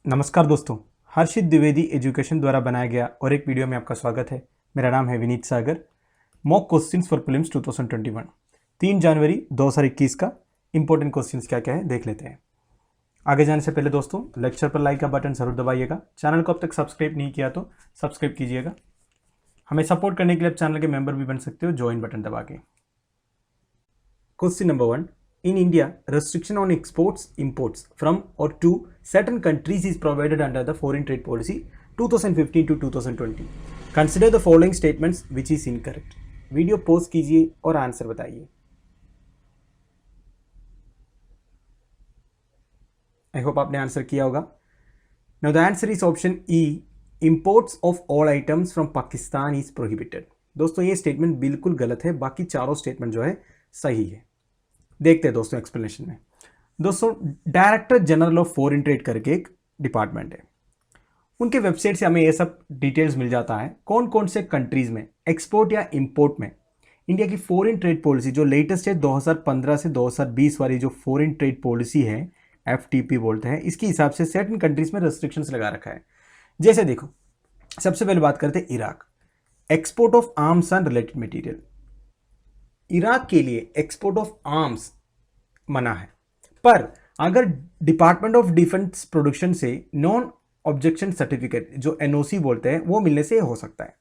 नमस्कार दोस्तों, हर्षित द्विवेदी एजुकेशन द्वारा बनाया गया और एक वीडियो में आपका स्वागत है। मेरा नाम है विनीत सागर। मॉक क्वेश्चंस फॉर प्रीलिम्स 2021 3 जनवरी 2021 का इंपॉर्टेंट क्वेश्चंस क्या क्या है देख लेते हैं। आगे जाने से पहले दोस्तों लेक्चर पर लाइक का बटन जरूर दबाइएगा। चैनल को अब तक सब्सक्राइब नहीं किया तो सब्सक्राइब कीजिएगा। हमें सपोर्ट करने के लिए आप चैनल के मेंबर भी बन सकते हो ज्वाइन बटन दबा के। Question number 1, in India, restriction on exports, imports from or to certain countries is provided under the Foreign Trade Policy 2015 to 2020. Consider the following statements which is incorrect. Video pause कीजिए और answer बताइए। I hope आपने answer किया होगा। Now the answer is option E, imports of all items from Pakistan is prohibited. दोस्तों ये statement बिल्कुल गलत है, बाकी चारों स्टेटमेंट जो है सही है। देखते हैं दोस्तों एक्सप्लेनेशन में। दोस्तों director general of foreign trade करके एक डिपार्टमेंट है, उनके वेबसाइट से हमें ये सब डिटेल्स मिल जाता है कौन कौन से कंट्रीज में एक्सपोर्ट या इंपोर्ट में इंडिया की फॉरेन ट्रेड पॉलिसी जो लेटेस्ट है 2015 से 2020 वाली जो फॉरेन ट्रेड पॉलिसी है FTP बोलते हैं, इसके हिसाब से सर्टेन कंट्रीज में रेस्ट्रिक्शंस लगा रखा है। जैसे देखो, सबसे पहले बात करते हैं Iraq, export of arms and related material. Iraq के लिए एक्सपोर्ट ऑफ आर्म्स मना है, पर अगर डिपार्टमेंट ऑफ डिफेंस प्रोडक्शन से नॉन ऑब्जेक्शन सर्टिफिकेट जो NOC बोलते हैं वो मिलने से हो सकता है।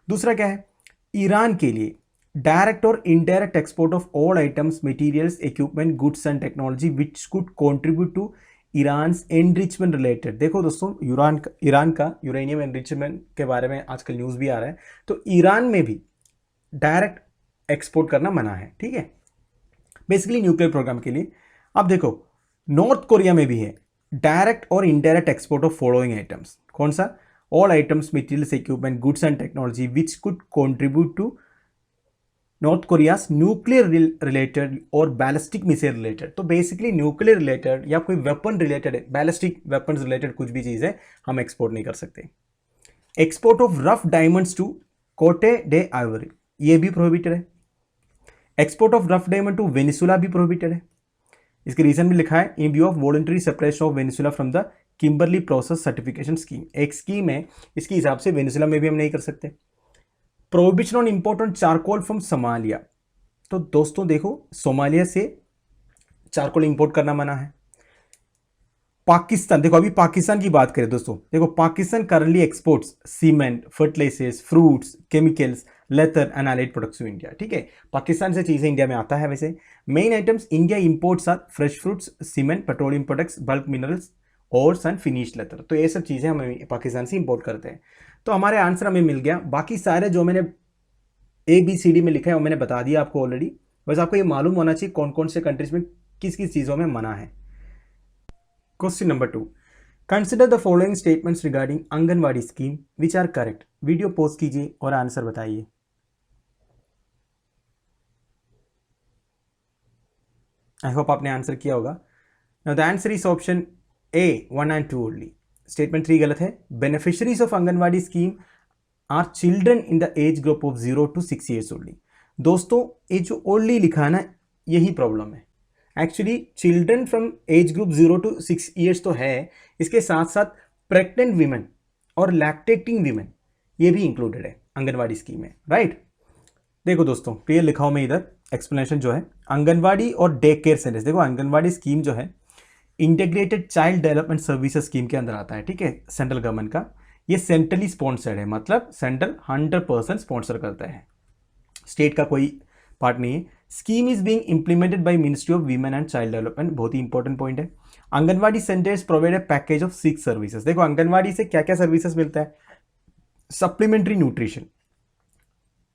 दूसरा क्या है, ईरान के लिए डायरेक्ट और indirect export of all items materials equipment goods and technology which could contribute to Iran's enrichment related. देखो दोस्तों, ईरान का यूरेनियम एनरिचमेंट के बारे में आजकल न्यूज़ भी आ रहा है, तो ईरान में भी डायरेक्ट एक्सपोर्ट करना मना है। ठीक है, बेसिकली न्यूक्लियर प्रोग्राम के लिए। अब देखो नॉर्थ कोरिया में भी है डायरेक्ट और indirect export of following items. कौन सा? All items materials equipment goods and technology which could contribute to North Korea's nuclear related और बैलिस्टिक मिसाइल रिलेटेड। तो बेसिकली न्यूक्लियर रिलेटेड या कोई weapon related, ballistic weapon related कुछ भी चीज़ है हम एक्सपोर्ट नहीं कर सकते। Export of rough diamonds to Cote d'Ivoire भी प्रोहिबिटेड है। Export of rough diamond to Venezuela भी प्रोहिबिटेड है। इसके रीजन भी लिखा है, in view of voluntary separation of Venezuela from the Kimberley process certification scheme. एक scheme है, इसके हिसाब से वेनेजुला में भी हम नहीं कर सकते। Prohibition on import on charcoal from Somalia. तो दोस्तों देखो, सोमालिया से चारकोल इंपोर्ट करना मना है। पाकिस्तान, देखो अभी पाकिस्तान की बात करें दोस्तों, देखो Pakistan currently exports cement, fertilisers, fruits, chemicals, leather and allied products to India. ठीक है, पाकिस्तान से चीज़ें इंडिया में आता है। वैसे main items India imports are fresh fruits, cement, petroleum products, bulk minerals और सन फिनिश्ड लेदर। तो ये सब चीज़ें हम पाकिस्तान से इंपोर्ट करते हैं। तो हमारे आंसर हमें मिल गया। बाकी सारे जो मैंने ABCD में लिखा है वो मैंने बता दिया आपको ऑलरेडी। बस आपको ये मालूम होना चाहिए कौन कौन से कंट्रीज में किस किस चीज़ों में मना है। Question number 2, consider the following statements regarding anganwadi scheme which are correct. Video pause कीजिए और आंसर बताइए। आई होप आपने आंसर किया होगा। Now the answer is option A 1 and 2 only. Statement 3 गलत है। Beneficiaries of anganwadi scheme are children in the age group of 0 to 6 years only. दोस्तों ये जो ओनली लिखा है ना, यही प्रॉब्लम है। Actually children from age group 0 to 6 years तो है, इसके साथ साथ प्रेग्नेंट वीमेन और लैक्टेटिंग वीमेन ये भी इंक्लूडेड है आंगनवाड़ी स्कीम में, राइट। देखो दोस्तों क्लियर लिखा हूं मैं इधर, एक्सप्लेनेशन जो है आंगनवाड़ी और डे केयर सेंटर्स। देखो आंगनवाड़ी स्कीम जो है integrated child development services scheme के अंदर आता है। ठीक है, सेंट्रल गवर्नमेंट का, ये सेंट्रली स्पॉन्सर्ड है, मतलब सेंट्रल 100% स्पॉन्सर करता है, स्टेट का कोई पार्ट नहीं है। Scheme is being implemented by ministry of women and child development. बहुत ही इंपॉर्टेंट पॉइंट है। Anganwadi centres provide a package of 6 services. देखो आंगनवाड़ी से क्या क्या सर्विसेज मिलता है, supplementary nutrition,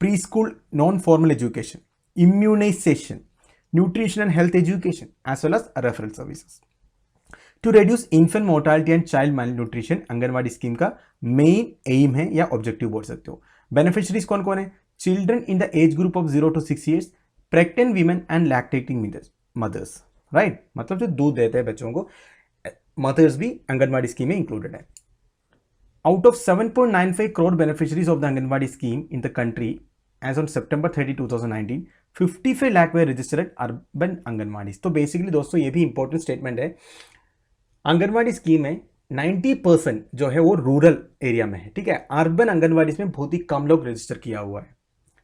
pre school non formal education, immunization, nutrition and health education, as well as referral services. To reduce infant mortality and child malnutrition, anganwadi scheme का main M है या objective बोल सकते हो। बेनिफिशरीज कौन कौन है? Children in the age group of 0 to 6 years, pregnant women and lactating mother's, right. मतलब जो दूध देते हैं बच्चों को, मदर्स भी आंगनवाड़ी स्कीम में इंक्लूडेड है। Out of 7.95 crore beneficiaries of the anganwadi scheme in the country as on September 30, 2019, 55 lakh way registered urban anganwadi. तो बेसिकली दोस्तों ये भी इंपॉर्टेंट स्टेटमेंट है। आंगनवाड़ी स्कीम में 90% जो है वो रूरल एरिया में है, ठीक है। अर्बन आंगनवाड़ी में बहुत ही कम लोग रजिस्टर किया हुआ है।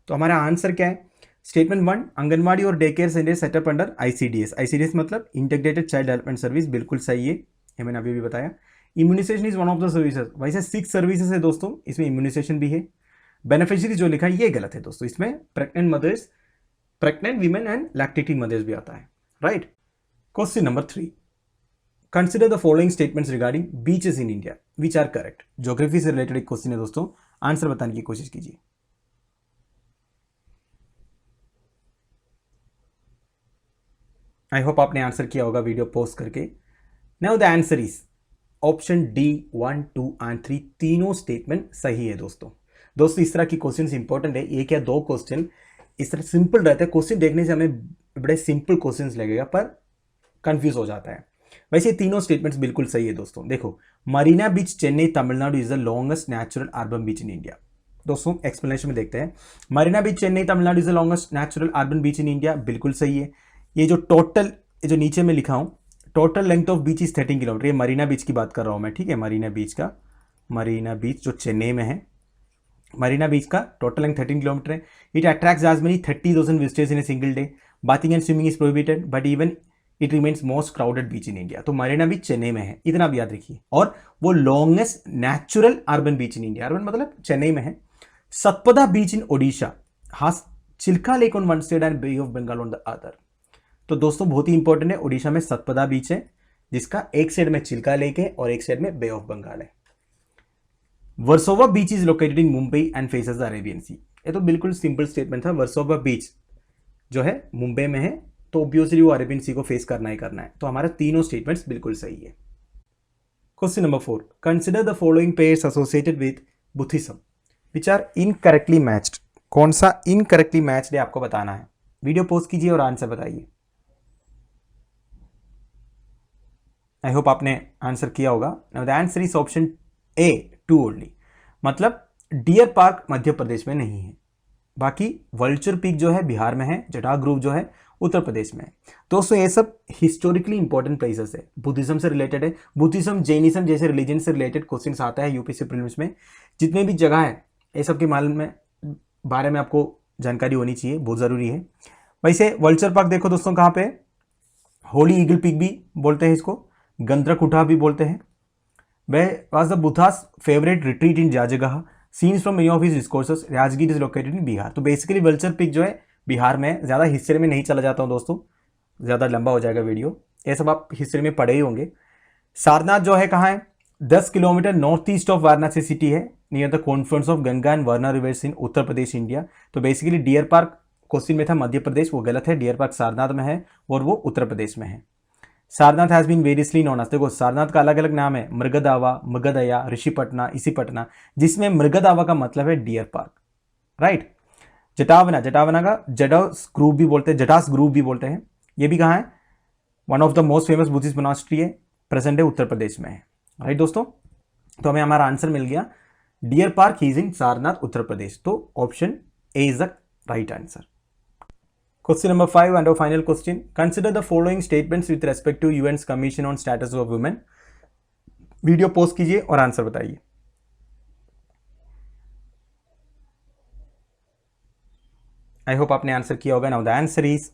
तो हमारा आंसर क्या है? स्टेटमेंट 1, आंगनवाड़ी और day care centre setup under ICDS। ICDS मतलब इंटीग्रेटेड चाइल्ड डेवलपमेंट सर्विस, बिल्कुल सही है, ये मैंने अभी भी बताया। Immunisation is one of the services, वैसे 6 सर्विसेज है दोस्तों, इसमें इम्यूनाइजेशन भी है। बेनिफिशियरी जो लिखा है ये गलत है दोस्तों, इसमें pregnant mothers, pregnant women and lactating mothers भी आता है, right. Question number 3, consider the following statements regarding beaches in India which are correct. Geography से रिलेटेड एक क्वेश्चन है दोस्तों, आंसर बताने की कोशिश कीजिए। आई होप आपने आंसर किया होगा वीडियो पोस्ट करके। Now the answer is option D, 1, 2 and 3 तीनों स्टेटमेंट सही है दोस्तों। दोस्तों इस तरह की क्वेश्चन इंपॉर्टेंट है, एक या दो क्वेश्चन इस तरह सिंपल रहते हैं, क्वेश्चन देखने से हमें बड़े सिंपल क्वेश्चन लगेगा पर कंफ्यूज हो जाता है। वैसे तीनों स्टेटमेंट्स बिल्कुल सही है दोस्तों। देखो, Marina beach Chennai Tamil Nadu is the longest natural urban beach in India. दोस्तों एक्सप्लेनेशन में देखते हैं, Marina beach Chennai Tamil Nadu is the longest natural urban beach in India, बिल्कुल सही है। ये जो टोटल, ये जो नीचे में लिखा हूँ, total length of beach is 13 kilometre, ये मरीना बीच की बात कर रहा हूँ मैं, ठीक है। मरीना बीच का, मरीना बीच जो चेन्नई में है, मरीना बीच का टोटल लेंथ 13 किलोमीटर है। It attracts as many 30,000 visitors in a single day. Bathing and swimming is prohibited but even it remains most crowded beach in India. तो मरीना बीच चेन्नई में है, इतना भी याद रखिए। और वो longest natural urban beach in India, urban मतलब चेन्नई में है। Satpada beach in Odisha has Chilika lake on one side and bay of Bengal on the other. तो दोस्तों बहुत ही इंपॉर्टेंट है, ओडिशा में सतपदा बीच है जिसका एक साइड में चिल्का लेक है और एक साइड में बे ऑफ बंगाल है। Versova beach is located in Mumbai and faces the Arabian sea. ये तो बिल्कुल सिंपल स्टेटमेंट था, वर्सोवा बीच जो है मुंबई में है, तो ऑब्वियसली वो अरेबियन सी को फेस करना ही करना है। तो हमारा तीनों स्टेटमेंट्स बिल्कुल सही है। Question number 4, consider the following pairs associated with Buddhism which are incorrectly matched. कौन सा इनकरेक्टली मैच्ड है आपको बताना है। वीडियो पोस्ट कीजिए और आंसर बताइए। आई होप आपने आंसर किया होगा। Now the answer is option A, 2 only, मतलब डियर पार्क मध्य प्रदेश में नहीं है, बाकी वल्चर पीक जो है बिहार में है, जटाह ग्रुव जो है उत्तर प्रदेश में है। दोस्तों ये सब हिस्टोरिकली इंपॉर्टेंट प्लेसेस है, बुद्धिज्म से रिलेटेड है। बुद्धिज्म, जैनिज्म जैसे रिलीजन से रिलेटेड क्वेश्चंस आता है यूपीएससी प्रीलिम्स में। जितने भी जगह है ये सब के बारे में आपको जानकारी होनी चाहिए, बहुत ज़रूरी है। वैसे वल्चर पार्क देखो दोस्तों कहाँ पे, होली ईगल पीक भी बोलते हैं इसको, गंद्रकुटा भी बोलते हैं। वह was the Buddha's favourite retreat in जाजगह, scenes from many of his discourses, Rajgir is located in Bihar. तो बेसिकली वल्चर पीक जो है बिहार में, ज़्यादा हिस्ट्री में नहीं चला जाता हूँ दोस्तों, ज़्यादा लंबा हो जाएगा वीडियो, ये सब आप हिस्ट्री में पढ़े ही होंगे। सारनाथ जो है कहाँ है, 10 kilometre north east of Varanasi city है, near the confluence of Ganga and Varuna rivers in Uttar Pradesh India. तो बेसिकली डियर पार्क क्वेश्चन में था मध्य प्रदेश, वो गलत है, डियर पार्क सारनाथ में है और वो उत्तर प्रदेश में है। Sarnath has been variously known as, देखो सारनाथ का अलग अलग नाम है, मृगदावा, मृगदया, ऋषिपटना, इसीपटना, जिसमें मृगदावा का मतलब है डियर पार्क, राइट। जटावना, जटावना का जटास ग्रुप भी बोलते हैं, जटास ग्रुप भी बोलते हैं। ये भी कहाँ है, one of the most famous Buddhist monastery है, प्रेजेंट है उत्तर प्रदेश में है, राइट दोस्तों। तो हमें हमारा आंसर मिल गया, deer park is in Sarnath Uttar Pradesh. तो option A is the right answer. Question number 5 and our final question. Consider the following statements with respect to UN's Commission on Status of Women. Video post कीजिए और answer बताइए। I hope आपने answer किया होगा। Now the answer is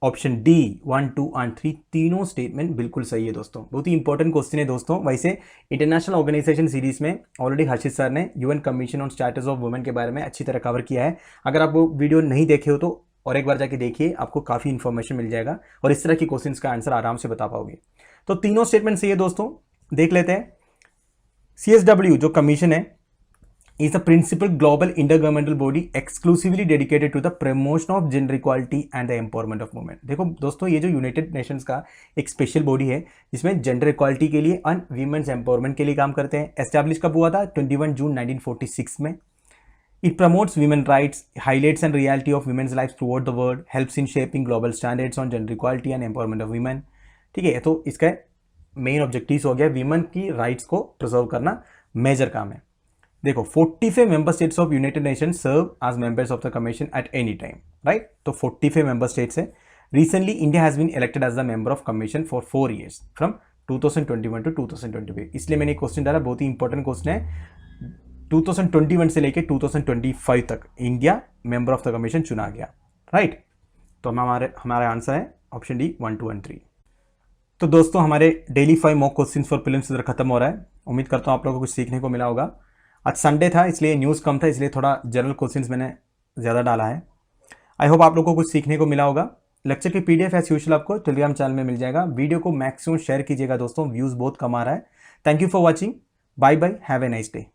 option D, 1, 2 and 3 तीनों statement बिल्कुल सही है दोस्तों। बहुत ही इंपॉर्टेंट क्वेश्चन है दोस्तों। वैसे इंटरनेशनल ऑर्गेनाइजेशन सीरीज में ऑलरेडी हर्षित सर ने UN commission on status of women के बारे में अच्छी तरह कवर किया है। अगर आप वो वीडियो नहीं देखे हो तो और एक बार जाके देखिए, आपको काफ़ी इन्फॉर्मेशन मिल जाएगा और इस तरह की क्वेश्चंस का आंसर आराम से बता पाओगे। तो तीनों स्टेटमेंट सही है दोस्तों, देख लेते हैं। CSW जो कमीशन है is the principal global intergovernmental body exclusively dedicated to the promotion of gender equality and the empowerment of women। देखो दोस्तों, ये जो यूनाइटेड नेशंस का एक स्पेशल बॉडी है जिसमें जेंडर इक्वालिटी के लिए एंड वीमेन्स एम्पावरमेंट के लिए काम करते हैं। एस्टैब्लिश कब हुआ था, 21 जून 1946 में। It promotes women's rights, highlights and reality of women's lives throughout the world, helps in shaping global standards on gender equality and empowerment of women। ठीक है, तो इसका मेन ऑब्जेक्टिव हो गया वीमेन की राइट्स को प्रिजर्व करना, मेजर काम है। देखो 45 member states of United Nation serve as members of the commission at any time, right. तो 45 मेंबर स्टेट्स है। Recently India has been elected as the member of commission for 4 years from 2021 to 2025, इसलिए मैंने question डाला, बहुत ही important question है। 2021 से लेके 2025 तक India member of the commission चुना गया, राइट। तो हमारा आंसर है ऑप्शन डी 1, 2 एंड 3। तो दोस्तों हमारे daily 5 mock question for prelims इधर खत्म हो रहा है। उम्मीद करता हूँ आप लोगों को कुछ सीखने को मिला होगा। आज संडे था इसलिए न्यूज़ कम था, इसलिए थोड़ा जनरल क्वेश्चंस मैंने ज़्यादा डाला है। आई होप आप लोगों को कुछ सीखने को मिला होगा। लेक्चर की पीडीएफ एज यूजुअल आपको टेलीग्राम चैनल में मिल जाएगा। वीडियो को मैक्सिमम शेयर कीजिएगा दोस्तों, व्यूज़ बहुत कम आ रहा है। Thank you for watching, bye bye, have a nice day.